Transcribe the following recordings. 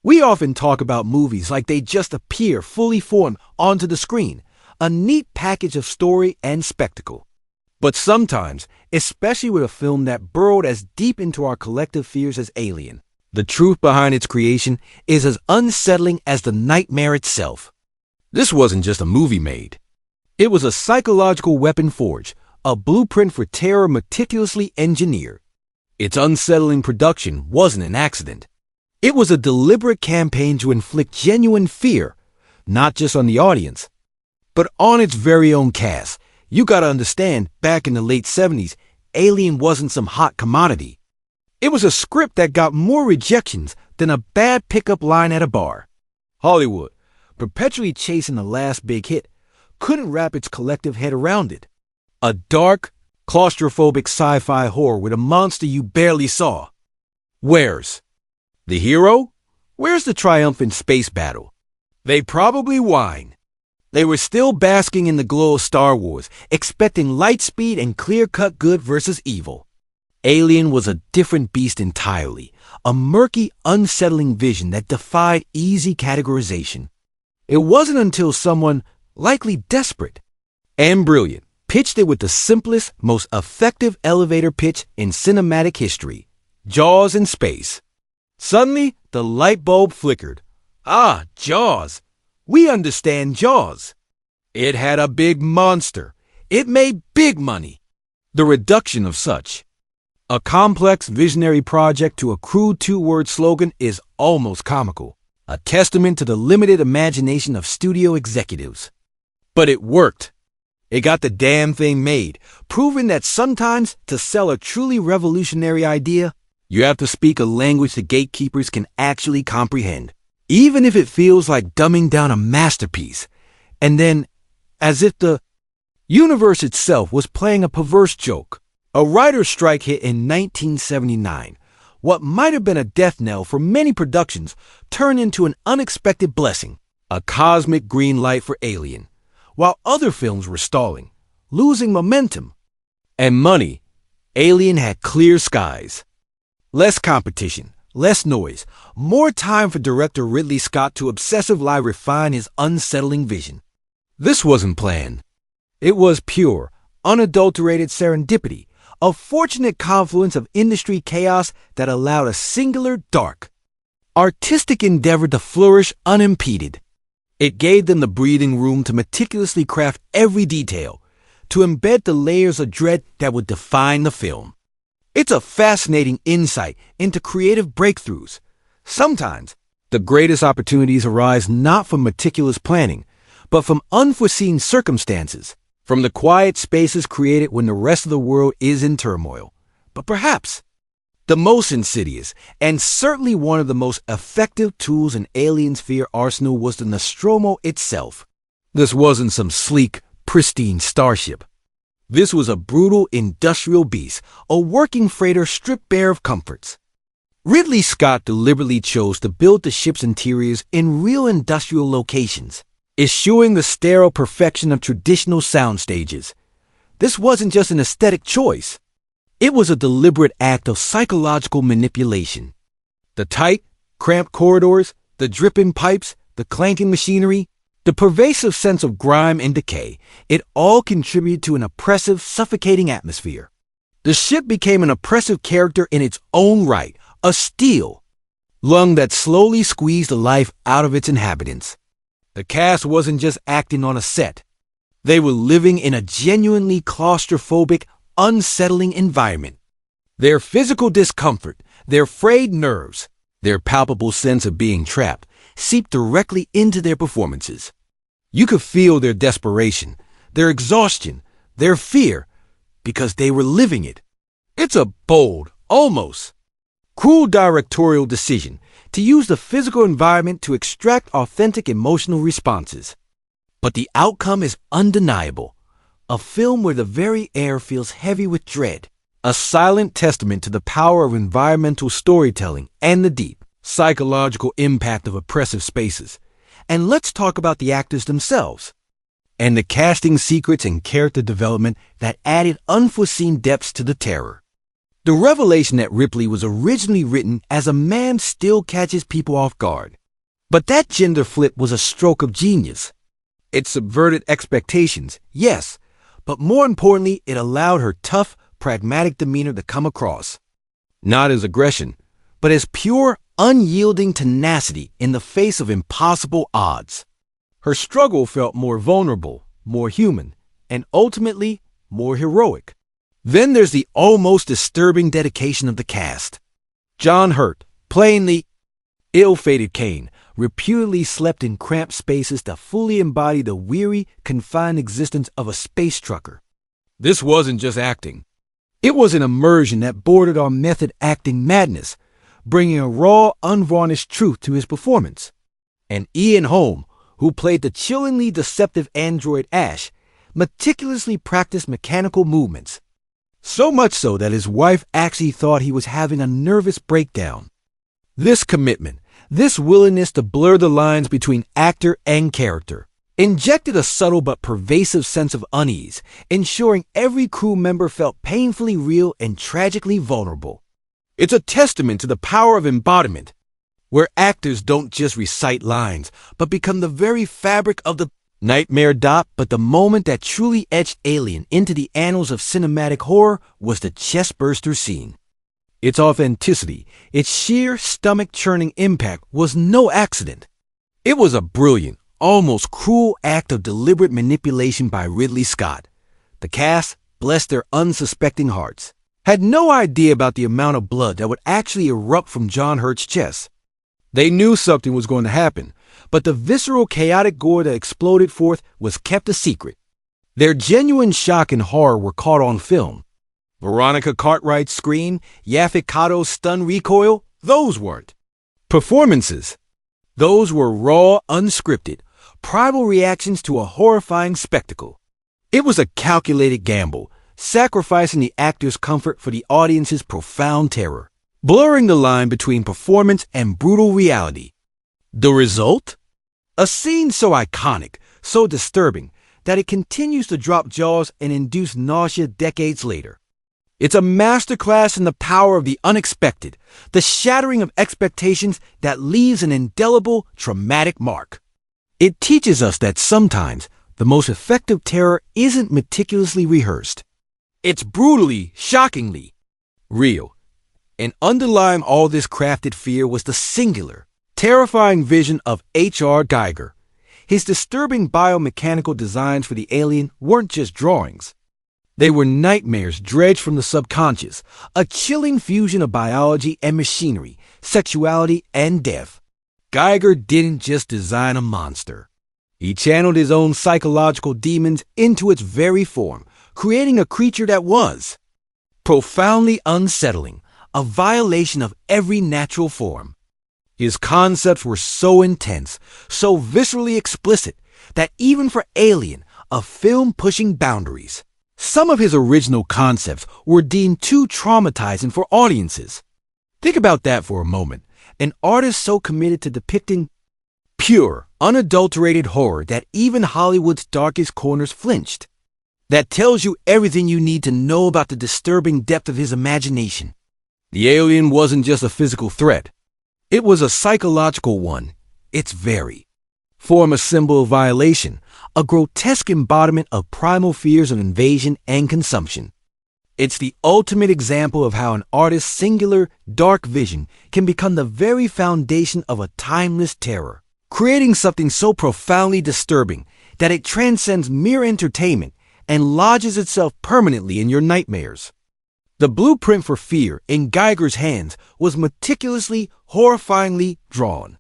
We often talk about movies like they just appear fully formed onto the screen, a neat package of story and spectacle. But sometimes, especially with a film that burrowed as deep into our collective fears as Alien, the truth behind its creation is as unsettling as the nightmare itself. This wasn't just a movie made. It was a psychological weapon forged, a blueprint for terror meticulously engineered. Its unsettling production wasn't an accident. It was a deliberate campaign to inflict genuine fear, not just on the audience, but on its very own cast. You gotta understand, back in the late 70s, Alien wasn't some hot commodity. It was a script that got more rejections than a bad pickup line at a bar. Hollywood, perpetually chasing the last big hit, couldn't wrap its collective head around it. A dark, claustrophobic sci-fi horror with a monster you barely saw. Where's the hero? Where's the triumphant space battle? They probably whine. They were still basking in the glow of Star Wars, expecting light speed and clear-cut good versus evil. Alien was a different beast entirely, a murky, unsettling vision that defied easy categorization. It wasn't until someone, likely desperate and brilliant, pitched it with the simplest, most effective elevator pitch in cinematic history: Jaws in space. Suddenly, the light bulb flickered. Ah, Jaws. We understand Jaws. It had a big monster. It made big money. The reduction of such a complex visionary project to a crude two-word slogan is almost comical, a testament to the limited imagination of studio executives. But it worked. It got the damn thing made, proving that sometimes to sell a truly revolutionary idea, you have to speak a language the gatekeepers can actually comprehend, even if it feels like dumbing down a masterpiece. And then, as if the universe itself was playing a perverse joke, a writer's strike hit in 1979. What might have been a death knell for many productions turned into an unexpected blessing, a cosmic green light for Alien. While other films were stalling, losing momentum and money, Alien had clear skies. Less competition, less noise, more time for director Ridley Scott to obsessively refine his unsettling vision. This wasn't planned. It was pure, unadulterated serendipity, a fortunate confluence of industry chaos that allowed a singular, dark, artistic endeavor to flourish unimpeded. It gave them the breathing room to meticulously craft every detail, to embed the layers of dread that would define the film. It's a fascinating insight into creative breakthroughs. Sometimes, the greatest opportunities arise not from meticulous planning, but from unforeseen circumstances, from the quiet spaces created when the rest of the world is in turmoil. But perhaps the most insidious, and certainly one of the most effective tools in Alien's fear arsenal, was the Nostromo itself. This wasn't some sleek, pristine starship. This was a brutal industrial beast, a working freighter stripped bare of comforts. Ridley Scott deliberately chose to build the ship's interiors in real industrial locations, eschewing the sterile perfection of traditional sound stages. This wasn't just an aesthetic choice. It was a deliberate act of psychological manipulation. The tight, cramped corridors, the dripping pipes, the clanking machinery, the pervasive sense of grime and decay, it all contributed to an oppressive, suffocating atmosphere. The ship became an oppressive character in its own right, a steel lung that slowly squeezed the life out of its inhabitants. The cast wasn't just acting on a set. They were living in a genuinely claustrophobic, unsettling environment. Their physical discomfort, their frayed nerves, their palpable sense of being trapped seeped directly into their performances. You could feel their desperation, their exhaustion, their fear, because they were living it. It's a bold, almost cruel directorial decision to use the physical environment to extract authentic emotional responses. But the outcome is undeniable. A film where the very air feels heavy with dread. A silent testament to the power of environmental storytelling and the deep, psychological impact of oppressive spaces. And let's talk about the actors themselves, and the casting secrets and character development that added unforeseen depths to the terror. The revelation that Ripley was originally written as a man still catches people off guard. But that gender flip was a stroke of genius. It subverted expectations, yes, but more importantly, it allowed her tough, pragmatic demeanor to come across. Not as aggression, but as pure, unyielding tenacity in the face of impossible odds. Her struggle felt more vulnerable, more human, and ultimately more heroic. Then there's the almost disturbing dedication of the cast. John Hurt, playing the ill-fated Kane, reputedly slept in cramped spaces to fully embody the weary, confined existence of a space trucker. This wasn't just acting. It was an immersion that bordered on method acting madness, bringing a raw, unvarnished truth to his performance. And Ian Holm, who played the chillingly deceptive android Ash, meticulously practiced mechanical movements. So much so that his wife actually thought he was having a nervous breakdown. This commitment, this willingness to blur the lines between actor and character, injected a subtle but pervasive sense of unease, ensuring every crew member felt painfully real and tragically vulnerable. It's a testament to the power of embodiment, where actors don't just recite lines, but become the very fabric of the nightmare. But the moment that truly etched Alien into the annals of cinematic horror was the chest-burster scene. Its authenticity, its sheer stomach-churning impact was no accident. It was a brilliant, almost cruel act of deliberate manipulation by Ridley Scott. The cast, bless their unsuspecting hearts, had no idea about the amount of blood that would actually erupt from John Hurt's chest. They knew something was going to happen, but the visceral, chaotic gore that exploded forth was kept a secret. Their genuine shock and horror were caught on film. Veronica Cartwright's scream, Yaphet Kotto's stunned recoil, those weren't performances. Those were raw, unscripted, primal reactions to a horrifying spectacle. It was a calculated gamble, sacrificing the actor's comfort for the audience's profound terror, blurring the line between performance and brutal reality. The result? A scene so iconic, so disturbing, that it continues to drop jaws and induce nausea decades later. It's a masterclass in the power of the unexpected, the shattering of expectations that leaves an indelible, traumatic mark. It teaches us that sometimes the most effective terror isn't meticulously rehearsed. It's brutally, shockingly real. And underlying all this crafted fear was the singular, terrifying vision of H.R. Giger. His disturbing biomechanical designs for the alien weren't just drawings. They were nightmares dredged from the subconscious, a chilling fusion of biology and machinery, sexuality and death. Giger didn't just design a monster. He channeled his own psychological demons into its very form, creating a creature that was profoundly unsettling, a violation of every natural form. His concepts were so intense, so viscerally explicit, that even for Alien, a film pushing boundaries, some of his original concepts were deemed too traumatizing for audiences. Think about that for a moment. An artist so committed to depicting pure, unadulterated horror that even Hollywood's darkest corners flinched. That tells you everything you need to know about the disturbing depth of his imagination. The alien wasn't just a physical threat. It was a psychological one. Its very form a symbol of violation, a grotesque embodiment of primal fears of invasion and consumption. It's the ultimate example of how an artist's singular, dark vision can become the very foundation of a timeless terror, creating something so profoundly disturbing that it transcends mere entertainment and lodges itself permanently in your nightmares. The blueprint for fear in Giger's hands was meticulously, horrifyingly drawn.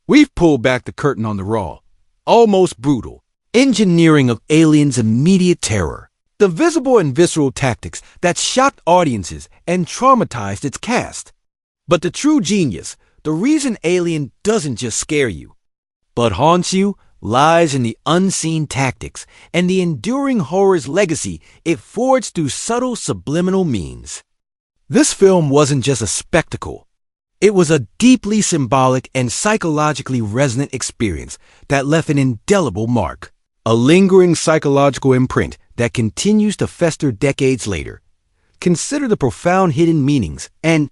We've pulled back the curtain on the raw, almost brutal, engineering of Alien's immediate terror, the visible and visceral tactics that shocked audiences and traumatized its cast. But the true genius, the reason Alien doesn't just scare you, but haunts you, lies in the unseen tactics and the enduring horror's legacy it forged through subtle subliminal means. This film wasn't just a spectacle. It was a deeply symbolic and psychologically resonant experience that left an indelible mark, a lingering psychological imprint that continues to fester decades later, Consider the profound hidden meanings and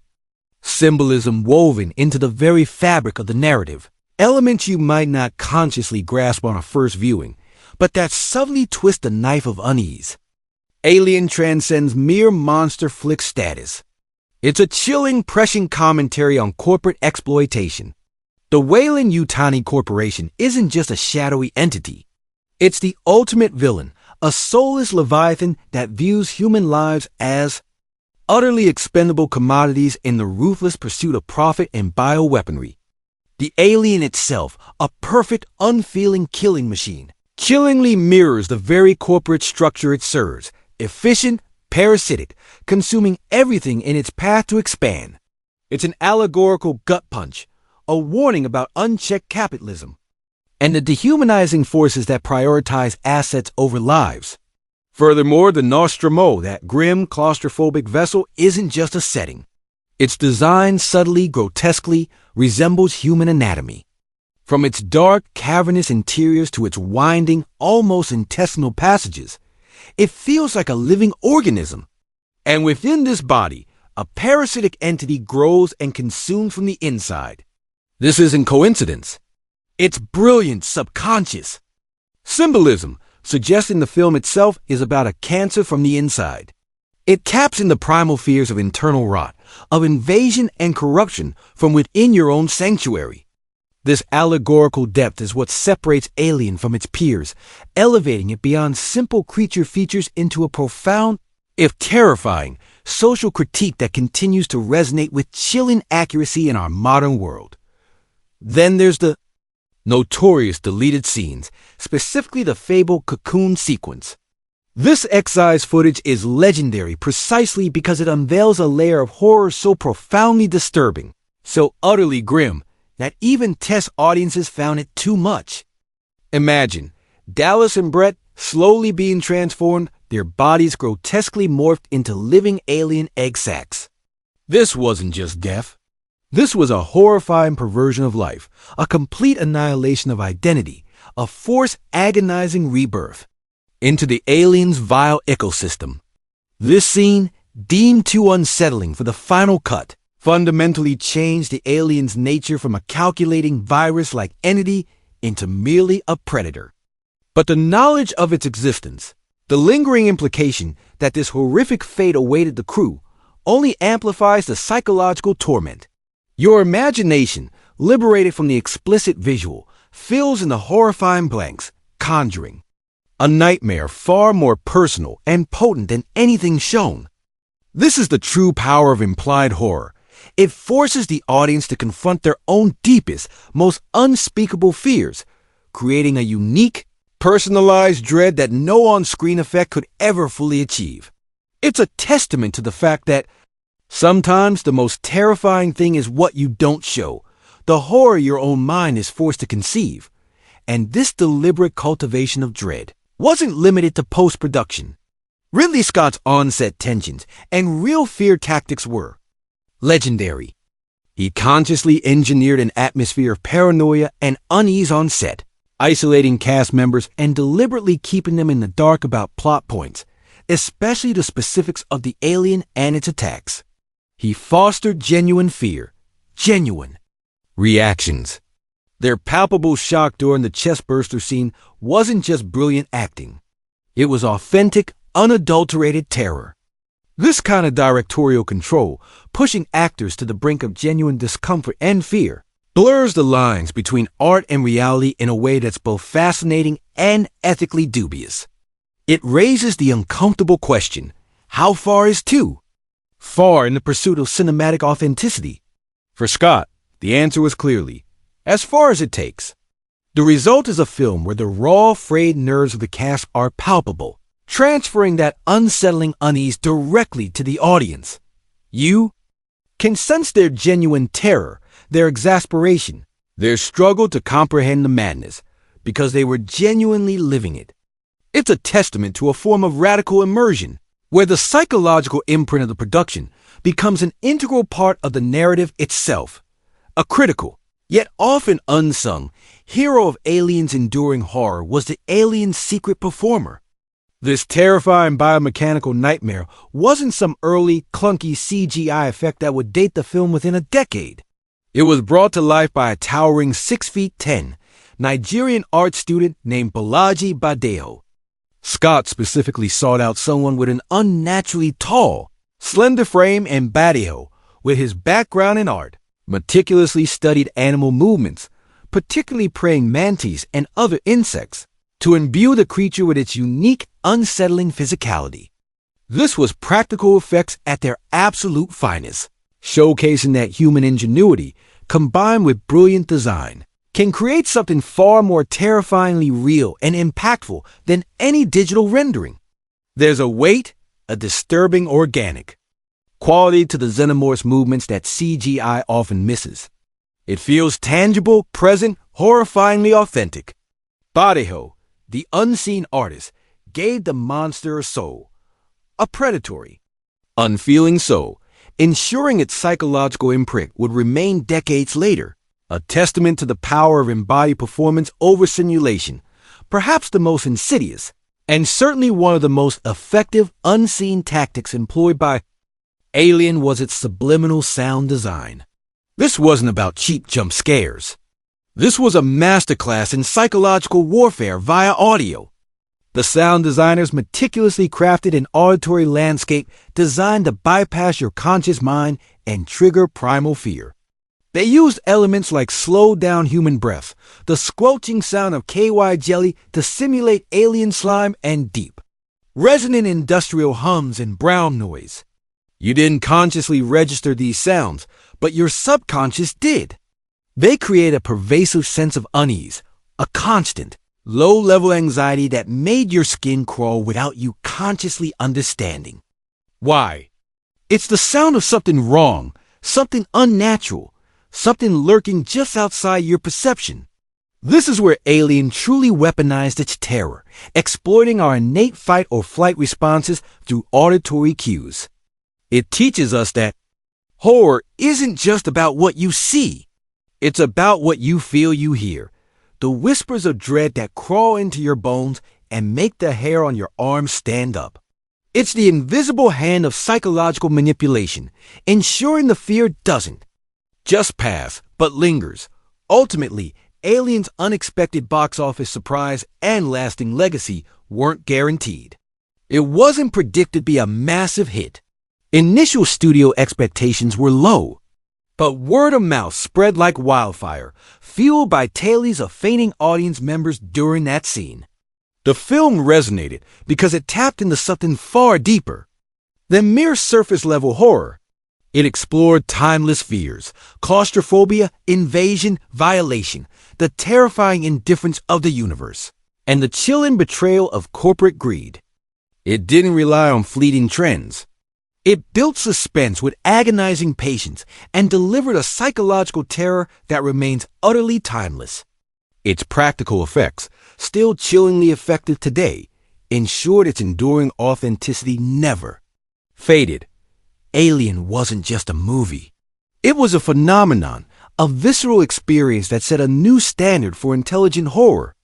symbolism woven into the very fabric of the narrative. Elements you might not consciously grasp on a first viewing, but that subtly twist the knife of unease. Alien transcends mere monster flick status. It's a chilling, prescient commentary on corporate exploitation. The Weyland-Yutani Corporation isn't just a shadowy entity. It's the ultimate villain, a soulless leviathan that views human lives as utterly expendable commodities in the ruthless pursuit of profit and bioweaponry. The alien itself, a perfect, unfeeling killing machine, chillingly mirrors the very corporate structure it serves, efficient, parasitic, consuming everything in its path to expand. It's an allegorical gut punch, a warning about unchecked capitalism, and the dehumanizing forces that prioritize assets over lives. Furthermore, the Nostromo, that grim, claustrophobic vessel, isn't just a setting. Its design subtly, grotesquely, resembles human anatomy. From its dark, cavernous interiors to its winding, almost intestinal passages, it feels like a living organism. And within this body, a parasitic entity grows and consumes from the inside. This isn't coincidence. It's brilliant subconscious symbolism, suggesting the film itself is about a cancer from the inside. It taps into primal fears of internal rot, of invasion and corruption from within your own sanctuary. This allegorical depth is what separates Alien from its peers, elevating it beyond simple creature features into a profound, if terrifying, social critique that continues to resonate with chilling accuracy in our modern world. Then there's the notorious deleted scenes, specifically the fabled cocoon sequence. This excised footage is legendary precisely because it unveils a layer of horror so profoundly disturbing, so utterly grim, that even test audiences found it too much. Imagine Dallas and Brett slowly being transformed, their bodies grotesquely morphed into living alien egg sacs. This wasn't just death. This was a horrifying perversion of life, a complete annihilation of identity, a forced agonizing rebirth into the alien's vile ecosystem. This scene, deemed too unsettling for the final cut, fundamentally changed the alien's nature from a calculating virus-like entity into merely a predator. But the knowledge of its existence, the lingering implication that this horrific fate awaited the crew, only amplifies the psychological torment. Your imagination, liberated from the explicit visual, fills in the horrifying blanks, conjuring a nightmare far more personal and potent than anything shown. This is the true power of implied horror. It forces the audience to confront their own deepest, most unspeakable fears, creating a unique, personalized dread that no on-screen effect could ever fully achieve. It's a testament to the fact that sometimes the most terrifying thing is what you don't show, the horror your own mind is forced to conceive. And this deliberate cultivation of dread wasn't limited to post-production. Ridley Scott's on-set tensions and real fear tactics were legendary. He consciously engineered an atmosphere of paranoia and unease on set, isolating cast members and deliberately keeping them in the dark about plot points, especially the specifics of the alien and its attacks. He fostered genuine fear, genuine reactions. Their palpable shock during the chestburster scene wasn't just brilliant acting. It was authentic, unadulterated terror. This kind of directorial control, pushing actors to the brink of genuine discomfort and fear, blurs the lines between art and reality in a way that's both fascinating and ethically dubious. It raises the uncomfortable question, how far is too far in the pursuit of cinematic authenticity? For Scott, the answer was clearly, as far as it takes. The result is a film where the raw, frayed nerves of the cast are palpable, transferring that unsettling unease directly to the audience. You can sense their genuine terror, their exasperation, their struggle to comprehend the madness, because they were genuinely living it. It's a testament to a form of radical immersion, where the psychological imprint of the production becomes an integral part of the narrative itself. A critical, yet often unsung, hero of Alien's enduring horror was the alien's secret performer. This terrifying biomechanical nightmare wasn't some early, clunky CGI effect that would date the film within a decade. It was brought to life by a towering 6 feet 10 Nigerian art student named Bolaji Badejo. Scott specifically sought out someone with an unnaturally tall, slender frame, and Badejo, with his background in art, meticulously studied animal movements, particularly praying mantis and other insects, to imbue the creature with its unique, unsettling physicality. This was practical effects at their absolute finest, showcasing that human ingenuity, combined with brilliant design, can create something far more terrifyingly real and impactful than any digital rendering. There's a weight, a disturbing organic quality to the xenomorph's movements that CGI often misses. It feels tangible, present, horrifyingly authentic. Badejo, the unseen artist, gave the monster a soul, a predatory, unfeeling soul, ensuring its psychological imprint would remain decades later, a testament to the power of embodied performance over simulation, perhaps the most insidious, and certainly one of the most effective unseen tactics employed by Alien was its subliminal sound design. This wasn't about cheap jump scares. This was a masterclass in psychological warfare via audio. The sound designers meticulously crafted an auditory landscape designed to bypass your conscious mind and trigger primal fear. They used elements like slowed-down human breath, the squelching sound of KY jelly to simulate alien slime, and deep, resonant industrial hums and brown noise. You didn't consciously register these sounds, but your subconscious did. They create a pervasive sense of unease, a constant, low-level anxiety that made your skin crawl without you consciously understanding. Why? It's the sound of something wrong, something unnatural, something lurking just outside your perception. This is where Alien truly weaponized its terror, exploiting our innate fight or flight responses through auditory cues. It teaches us that horror isn't just about what you see. It's about what you feel you hear, the whispers of dread that crawl into your bones and make the hair on your arms stand up. It's the invisible hand of psychological manipulation, ensuring the fear doesn't just pass, but lingers. Ultimately, Alien's unexpected box office surprise and lasting legacy weren't guaranteed. It wasn't predicted to be a massive hit. Initial studio expectations were low, but word of mouth spread like wildfire, fueled by tales of fainting audience members during that scene. The film resonated because it tapped into something far deeper than mere surface-level horror. It explored timeless fears, claustrophobia, invasion, violation, the terrifying indifference of the universe, and the chilling betrayal of corporate greed. It didn't rely on fleeting trends. It built suspense with agonizing patience and delivered a psychological terror that remains utterly timeless. Its practical effects, still chillingly effective today, ensured its enduring authenticity never faded. Alien wasn't just a movie. It was a phenomenon, a visceral experience that set a new standard for intelligent horror.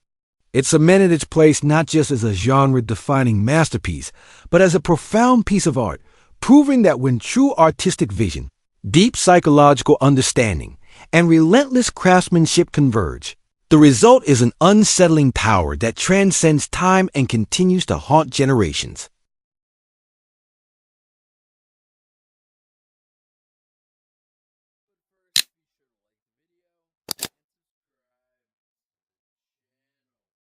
It cemented its place not just as a genre-defining masterpiece, but as a profound piece of art, proving that when true artistic vision, deep psychological understanding, and relentless craftsmanship converge, the result is an unsettling power that transcends time and continues to haunt generations.